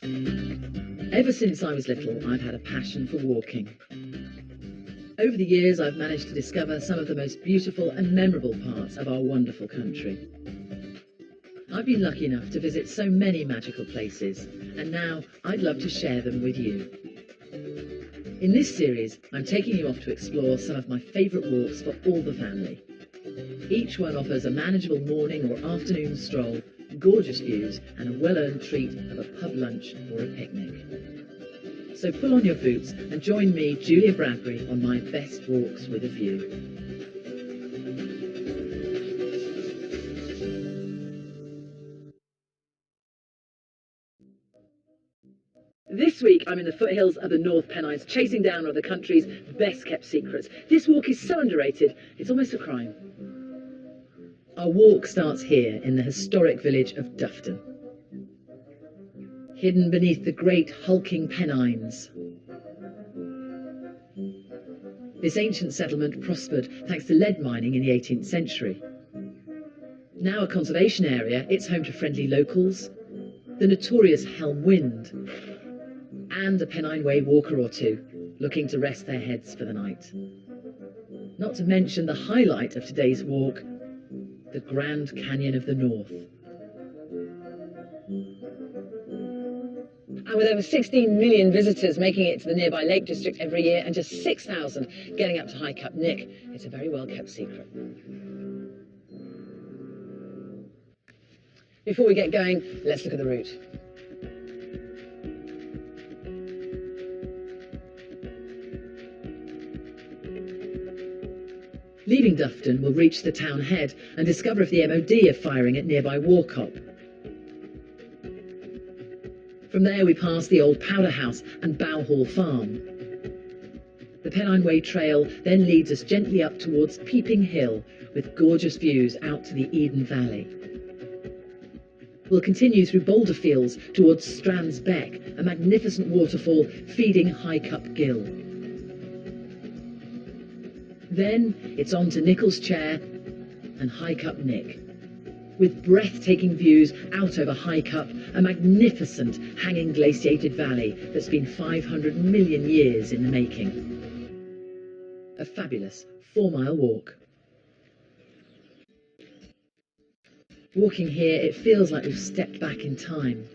Ever since I was little, I've had a passion for walking. Over the years, I've managed to discover some of the most beautiful and memorable parts of our wonderful country. I've been lucky enough to visit so many magical places, and now I'd love to share them with you. In this series, I'm taking you off to explore some of my favourite walks for all the family. Each one offers a manageable morning or afternoon stroll, gorgeous views, and a well-earned treat of a pub lunch or a picnic. So pull on your boots and join me, Julia Bradbury, on my best walks with a view. This week I'm in the foothills of the North Pennines, chasing down one of the country's best kept secrets. This walk is so underrated, it's almost a crime. Our walk starts here in the historic village of Dufton. Hidden beneath the great hulking Pennines. This ancient settlement prospered thanks to lead mining in the 18th century. Now a conservation area, it's home to friendly locals, the notorious Helm Wind, and a Pennine Way walker or two looking to rest their heads for the night. Not to mention the highlight of today's walk, the Grand Canyon of the North. And with over 16 million visitors making it to the nearby Lake District every year and just 6,000 getting up to hike up Nick, it's a very well kept secret. Before we get going, let's look at the route. Leaving Dufton, we'll reach the town head and discover if the MOD are firing at nearby Warcop. From there we pass the old Powder House and Bowhall Farm. The Pennine Way Trail then leads us gently up towards Peeping Hill with gorgeous views out to the Eden Valley. We'll continue through boulder fields towards Strands Beck, a magnificent waterfall feeding High Cup Gill. Then it's on to Nichol's Chair and High Cup Nick, with breathtaking views out over High Cup, a magnificent hanging glaciated valley that's been 500 million years in the making. A fabulous 4-mile walk. Walking here, it feels like we've stepped back in time.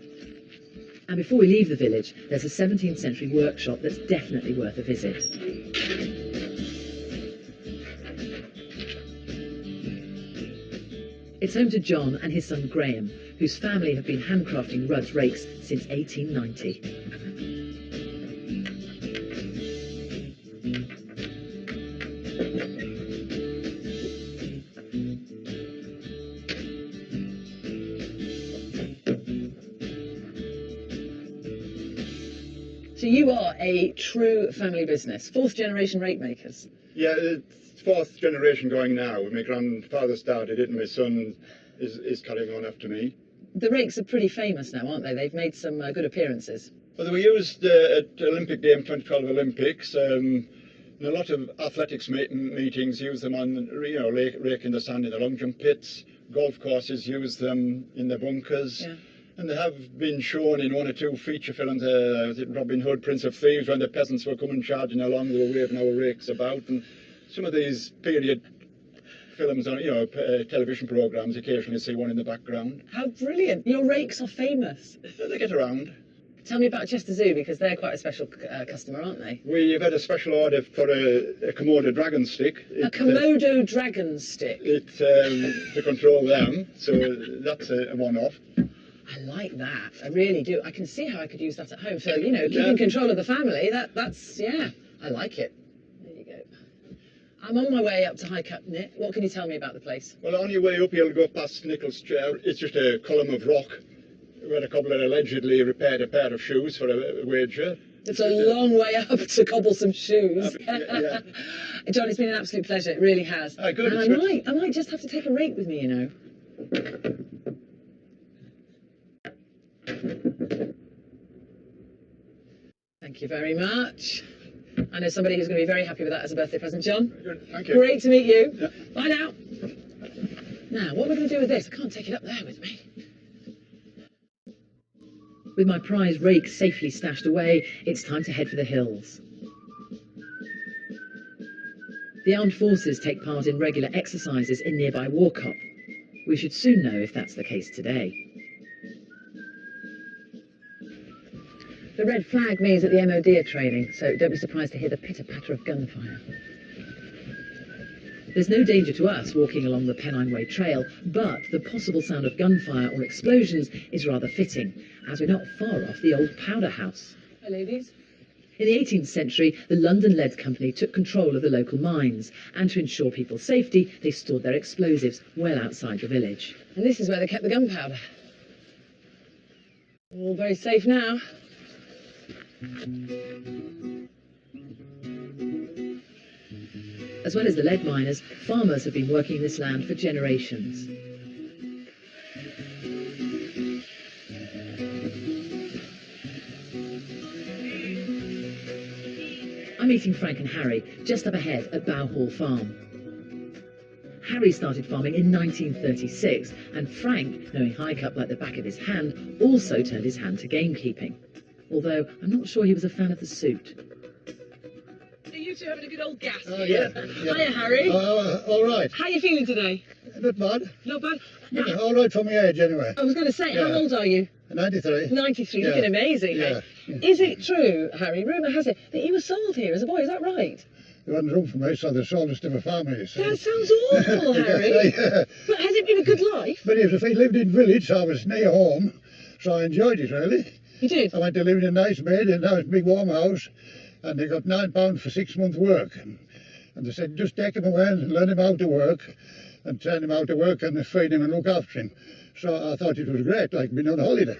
And before we leave the village, there's a 17th century workshop that's definitely worth a visit. It's home to John and his son Graham, whose family have been handcrafting Rudd's rakes since 1890. So you are a true family business, 4th generation rake makers. Yeah, it's 4th generation going now. My grandfather started it and my son is carrying on after me. The rakes are pretty famous now, aren't they? They've made some good appearances. Well, they were used at Olympic Games 2012 Olympics. And a lot of athletics meetings use them on, raking the sand in the long jump pits. Golf courses use them in the bunkers. Yeah. And they have been shown in 1 or 2 feature films, Robin Hood, Prince of Thieves, when the peasants were coming charging along, they were waving our rakes about. And some of these period films on, television programmes, occasionally see one in the background. How brilliant. Your rakes are famous. They get around. Tell me about Chester Zoo, because they're quite a special customer, aren't they? We've had a special order for a Komodo dragon stick. A Komodo dragon stick? It's to control them, so that's a one-off. I like that. I really do. I can see how I could use that at home. So, keeping control of the family, that's, yeah, I like it. There you go. I'm on my way up to High Cup Nick. What can you tell me about the place? Well, on your way up, you'll go past Nichol's Chair. It's just a column of rock where a cobbler allegedly repaired a pair of shoes for a wager. It's a long way up to cobble some shoes. Yeah. John, it's been an absolute pleasure. It really has. Good. And I might just have to take a rake with me, Thank you very much. I know somebody who's going to be very happy with that as a birthday present, John. Good. Thank you. Great to meet you. Yeah. Bye now. Now, what am I going to do with this? I can't take it up there with me. With my prize rake safely stashed away, it's time to head for the hills. The armed forces take part in regular exercises in nearby Warcop. We should soon know if that's the case today. The red flag means that the MOD are training, so don't be surprised to hear the pitter-patter of gunfire. There's no danger to us walking along the Pennine Way Trail, but the possible sound of gunfire or explosions is rather fitting, as we're not far off the old powder house. Hi, ladies. In the 18th century, the London Lead Company took control of the local mines, and to ensure people's safety, they stored their explosives well outside the village. And this is where they kept the gunpowder. All very safe now. As well as the lead miners, farmers have been working this land for generations. I'm meeting Frank and Harry just up ahead at Bow Hall Farm. Harry started farming in 1936, and Frank, knowing High Cup like the back of his hand, also turned his hand to gamekeeping. Although I'm not sure he was a fan of the suit. Are you two having a good old gas? Oh, yeah. Hiya, Harry. All right. How are you feeling today? Not bad. Not bad? Yeah, all right for my age, anyway. I was going to say, how old are you? 93. 93, Yeah. looking amazing. Yeah. Eh? Is it true, Harry, rumour has it, that you were sold here as a boy, is that right? There wasn't room for me, so they sold us to a farmer, you see. That sounds awful, Harry. Yeah. But has it been a good life? But if we lived in village, so I was near home, so I enjoyed it, really. You did? I went to live in a nice bed in a nice big warm house, and they got £9 for 6 months' work. And they said, just take him away and learn him how to work, and train him how to work and feed him and look after him. So I thought it was great, like being on holiday.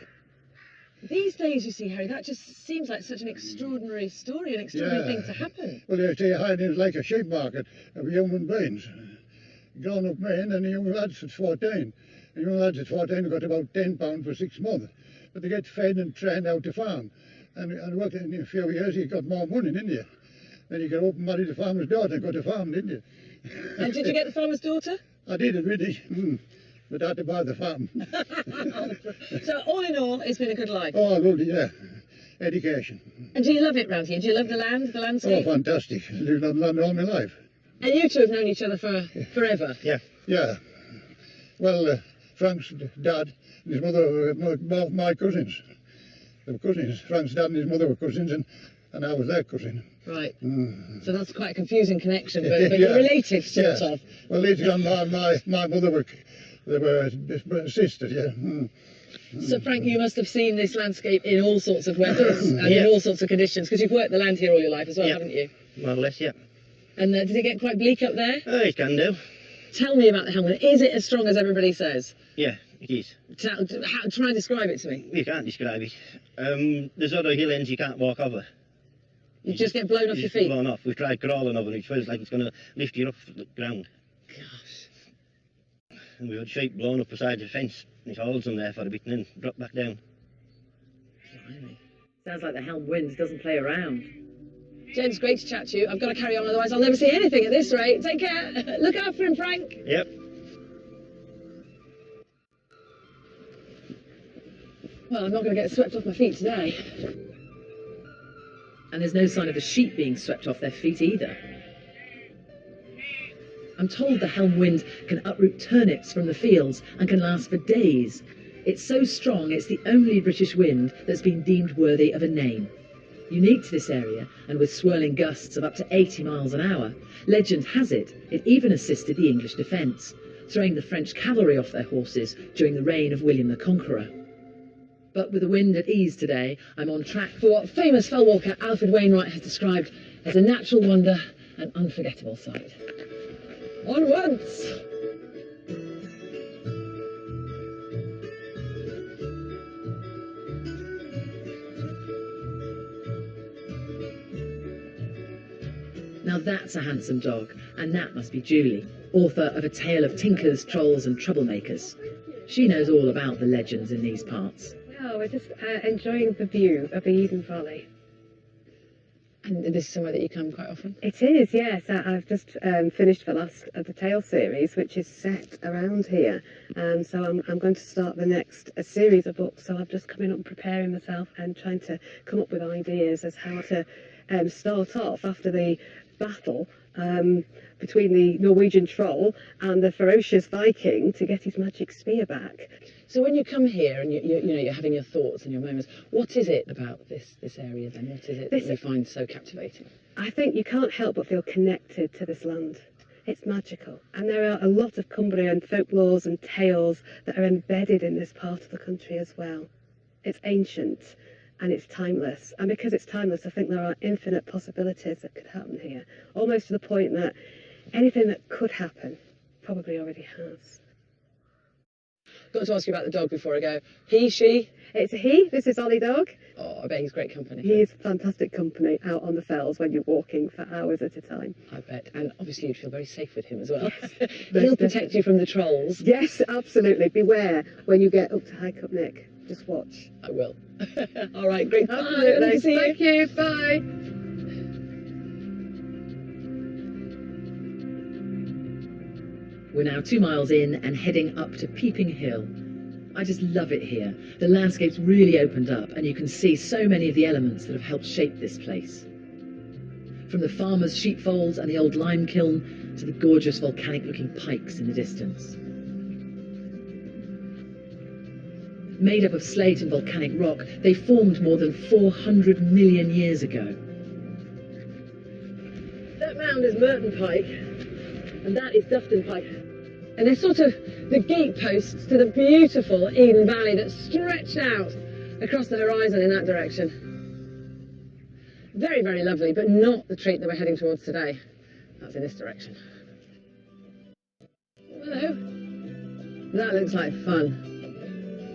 These days, you see, Harry, that just seems like such an extraordinary story, an extraordinary thing to happen. Well, you see, hiding is like a sheep market of human beings. Grown-up men and young lads at 14. The young lads at 14 got about £10 for 6 months. But they get fed and trained out to farm. And worked in a few years, you got more money, didn't you? Then you got up and married the farmer's daughter and got a farm, didn't you? And did you get the farmer's daughter? I did it, really. But I had to buy the farm. So, all in all, it's been a good life. Oh, I loved it, yeah. Education. And do you love it round here? Do you love the land, the landscape? Oh, fantastic. Lived on land all my life. And you two have known each other for forever? Yeah. Yeah. Well, Frank's dad and his mother were both my cousins. They were cousins. Frank's dad and his mother were cousins, and I was their cousin. Right. So that's quite a confusing connection, but you're related, sort of. Well, later on, my mother they were sisters, yeah. So, Frank, you must have seen this landscape in all sorts of weathers and in all sorts of conditions, because you've worked the land here all your life as well, haven't you? More or less, yeah. And did it get quite bleak up there? Oh, it can do. Tell me about the helmet. Is it as strong as everybody says? Yeah, it is. Try and describe it to me. You can't describe it. There's other hill ends you can't walk over. You just get blown off your feet? Blown off. We've tried crawling over it. It feels like it's going to lift you off the ground. Gosh. And we had sheep blown up beside the fence. It holds them there for a bit and then drop back down. Blimey. Sounds like the helm wind doesn't play around. James, great to chat to you. I've got to carry on, otherwise I'll never see anything at this rate. Take care. Look after him, Frank. Yep. Well, I'm not going to get swept off my feet today. And there's no sign of the sheep being swept off their feet either. I'm told the helm wind can uproot turnips from the fields and can last for days. It's so strong it's the only British wind that's been deemed worthy of a name. Unique to this area, and with swirling gusts of up to 80 miles an hour, legend has it even assisted the English defence, throwing the French cavalry off their horses during the reign of William the Conqueror. But with the wind at ease today, I'm on track for what famous fellwalker Alfred Wainwright has described as a natural wonder and unforgettable sight. Onwards! Now that's a handsome dog, and that must be Julie, author of A Tale of Tinkers, Trolls and Troublemakers. She knows all about the legends in these parts. No, we're just enjoying the view of the Eden Valley. And this is somewhere that you come quite often? It is, yes. I've just finished the last of the Tale series, which is set around here. So I'm going to start the next series of books. So I'm just coming up and preparing myself and trying to come up with ideas as how to start off after the battle between the Norwegian troll and the ferocious Viking to get his magic spear back. So when you come here and you're having your thoughts and your moments, what is it about this area then? What is it that you find so captivating? I think you can't help but feel connected to this land. It's magical, and there are a lot of Cumbrian folklores and tales that are embedded in this part of the country as well. It's ancient and it's timeless, and because it's timeless, I think there are infinite possibilities that could happen here, almost to the point that anything that could happen probably already has. Got to ask you about the dog before I go. He, she? It's a he. This is Ollie Dog. Oh, I bet he's great company. He's fantastic company out on the fells when you're walking for hours at a time. I bet. And obviously you'd feel very safe with him as well. Yes. He'll protect you from the trolls. Yes, absolutely. Beware when you get up to High Cup Nick. Just watch. I will. All right, great. Absolutely. See you. Thank you. Bye. We're now 2 miles in and heading up to Peeping Hill. I just love it here. The landscape's really opened up and you can see so many of the elements that have helped shape this place. From the farmers' sheepfolds and the old lime kiln to the gorgeous volcanic-looking pikes in the distance. Made up of slate and volcanic rock, they formed more than 400 million years ago. That mound is Merton Pike, and that is Dufton Pike. And they're sort of the gateposts to the beautiful Eden Valley that's stretched out across the horizon in that direction. Very, very lovely, but not the treat that we're heading towards today. That's in this direction. Hello. That looks like fun.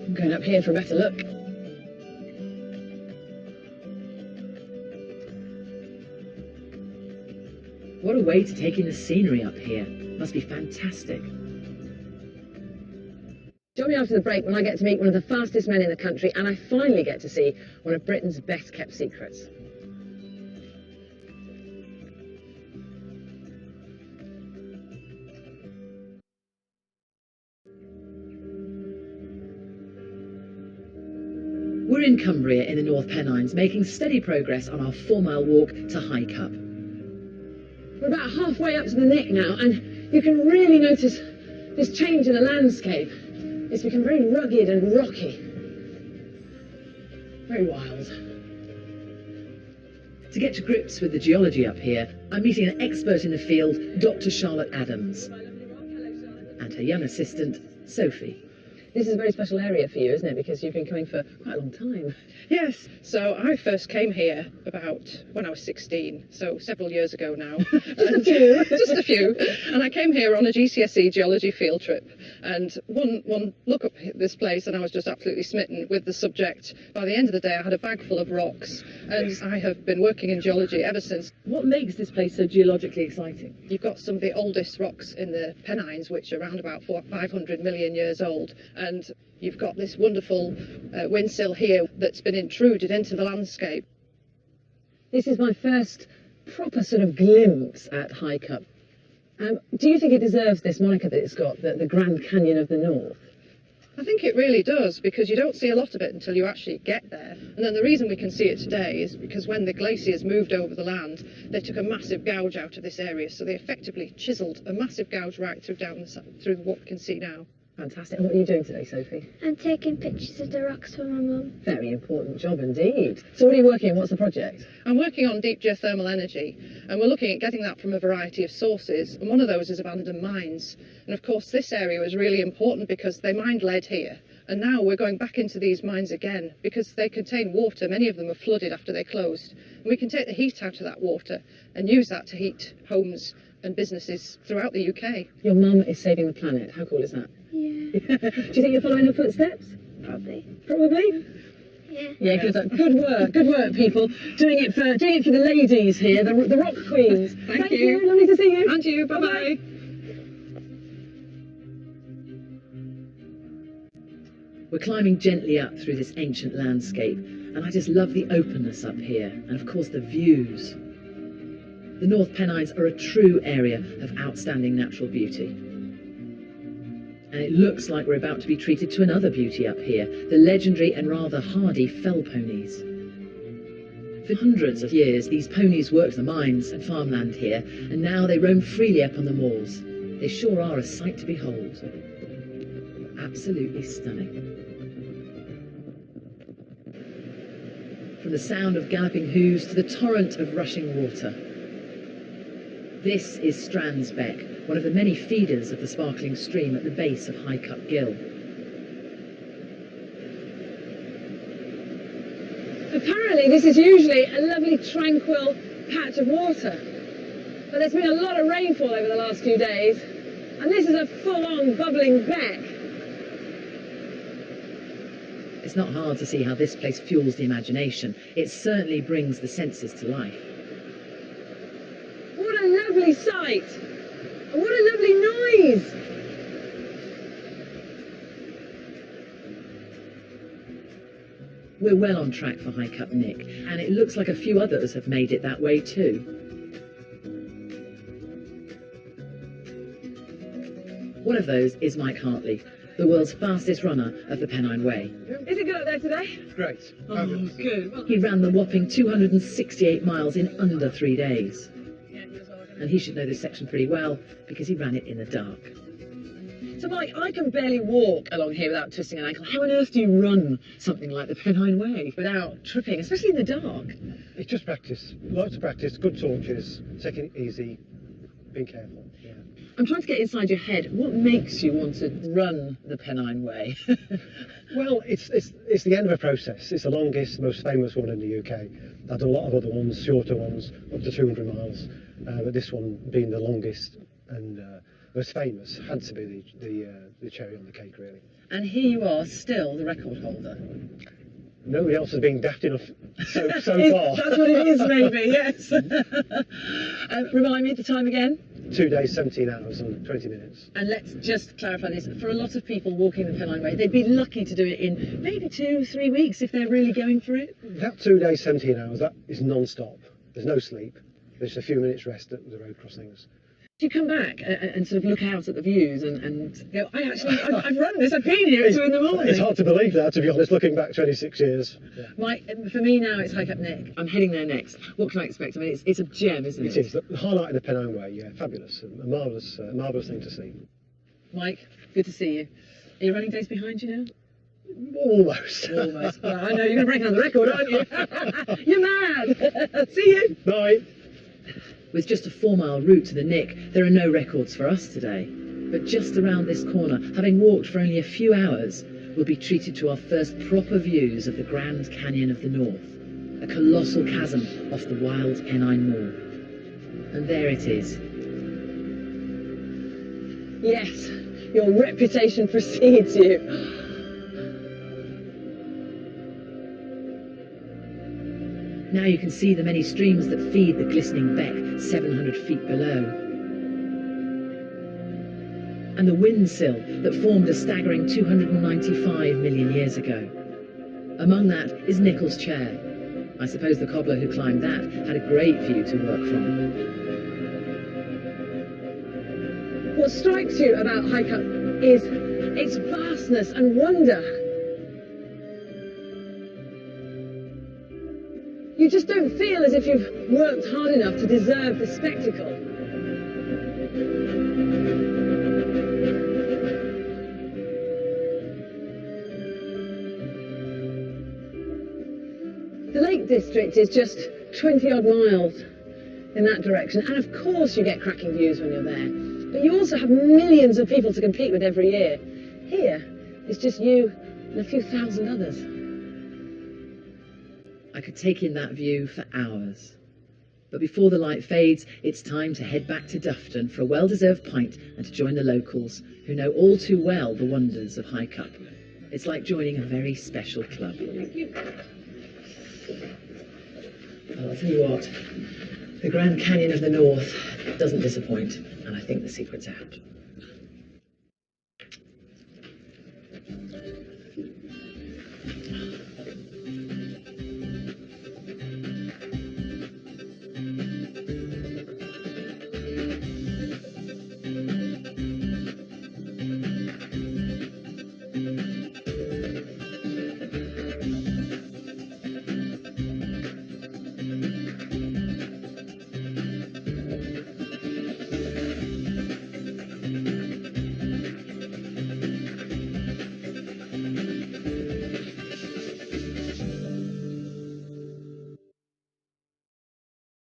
I'm going up here for a better look. What a way to take in the scenery up here. Must be fantastic. Join me after the break when I get to meet one of the fastest men in the country and I finally get to see one of Britain's best kept secrets. We're in Cumbria in the North Pennines, making steady progress on our 4-mile walk to High Cup. We're about halfway up to the Nick now, and you can really notice this change in the landscape. It's become very rugged and rocky. Very wild. To get to grips with the geology up here, I'm meeting an expert in the field, Dr. Charlotte Adams, and her young assistant, Sophie. This is a very special area for you, isn't it? Because you've been coming for quite a long time. Yes, so I first came here about when I was 16, so several years ago now. Just a few. And I came here on a GCSE geology field trip. And one look up at this place and I was just absolutely smitten with the subject. By the end of the day I had a bag full of rocks and I have been working in geology ever since. What makes this place so geologically exciting? You've got some of the oldest rocks in the Pennines, which are around about 500 million years old. And you've got this wonderful windsill here that's been intruded into the landscape. This is my first proper sort of glimpse at High Cup. Do you think it deserves this moniker that it's got, the Grand Canyon of the North? I think it really does, because you don't see a lot of it until you actually get there. And then the reason we can see it today is because when the glaciers moved over the land, they took a massive gouge out of this area, so they effectively chiselled a massive gouge right through what we can see now. Fantastic. And what are you doing today, Sophie? I'm taking pictures of the rocks for my mum. Very important job indeed. So what are you working on? What's the project? I'm working on deep geothermal energy, and we're looking at getting that from a variety of sources, and one of those is abandoned mines. And of course this area was really important because they mined lead here, and now we're going back into these mines again because they contain water. Many of them are flooded after they closed, and we can take the heat out of that water and use that to heat homes and businesses throughout the UK. Your mum is saving the planet. How cool is that? Yeah. Do you think you're following her footsteps? Probably. Probably? Yeah. Yeah, good work, people. Doing it for the ladies here, the rock queens. Thank you. Lovely to see you. And you, bye-bye. We're climbing gently up through this ancient landscape, and I just love the openness up here, and of course the views. The North Pennines are a true area of outstanding natural beauty. And it looks like we're about to be treated to another beauty up here, the legendary and rather hardy fell ponies. For hundreds of years, these ponies worked the mines and farmland here, and now they roam freely up on the moors. They sure are a sight to behold. Absolutely stunning. From the sound of galloping hooves to the torrent of rushing water. This is Strandsbeck, one of the many feeders of the sparkling stream at the base of High Cup Gill. Apparently this is usually a lovely tranquil patch of water, but there's been a lot of rainfall over the last few days, and this is a full-on bubbling beck. It's not hard to see how this place fuels the imagination. It certainly brings the senses to life. What a lovely sight! And what a lovely noise! We're well on track for High Cup Nick, and it looks like a few others have made it that way too. One of those is Mike Hartley, the world's fastest runner of the Pennine Way. Is it good up there today? Great. Oh, good. Well, he ran the whopping 268 miles in under 3 days. And he should know this section pretty well, because he ran it in the dark. So Mike, I can barely walk along here without twisting an ankle. How on earth do you run something like the Pennine Way without tripping, especially in the dark? It's just practice. Lots of practice, good torches, taking it easy, being careful. Yeah. I'm trying to get inside your head. What makes you want to run the Pennine Way? Well, it's the end of a process. It's the longest, most famous one in the UK. I've done a lot of other ones, shorter ones, up to 200 miles. But this one being the longest and most famous had to be the cherry on the cake, really. And here you are, still the record holder. Nobody else has been daft enough so far. That's what it is, maybe, yes. Remind me of the time again. 2 days, 17 hours and 20 minutes. And let's just clarify this. For a lot of people walking the Pennine Way, they'd be lucky to do it in maybe 2-3 weeks if they're really going for it. That 2 days, 17 hours, that is non-stop. There's no sleep. There's just a few minutes rest at the road crossings. Do you come back and sort of look out at the views and go, I've run this, I've been here at 2 in the morning? It's hard to believe that, to be honest, looking back 26 years. Yeah. Mike, for me now, it's High Cup Nick. I'm heading there next. What can I expect? I mean, it's a gem, isn't it? It is. The highlight of the Pennine Way, yeah, fabulous. A marvellous thing to see. Mike, good to see you. Are your running days behind you now? Almost. Almost. Well, I know, you're going to break another record, aren't you? You're mad. See you. Bye. With just a 4-mile route to the Nick, there are no records for us today. But just around this corner, having walked for only a few hours, we'll be treated to our first proper views of the Grand Canyon of the North, a colossal chasm off the wild Pennine Moor. And there it is. Yes, your reputation precedes you. Now you can see the many streams that feed the glistening beck 700 feet below. And the windsill that formed a staggering 295 million years ago. Among that is Nichol's chair. I suppose the cobbler who climbed that had a great view to work from. What strikes you about High Cup is its vastness and wonder. You just don't feel as if you've worked hard enough to deserve the spectacle. The Lake District is just 20 odd miles in that direction, and of course you get cracking views when you're there. But you also have millions of people to compete with every year. Here, it's just you and a few thousand others. I could take in that view for hours. But before the light fades, it's time to head back to Dufton for a well-deserved pint and to join the locals, who know all too well the wonders of High Cup. It's like joining a very special club. Thank you. Well, I'll tell you what, the Grand Canyon of the North doesn't disappoint, and I think the secret's out.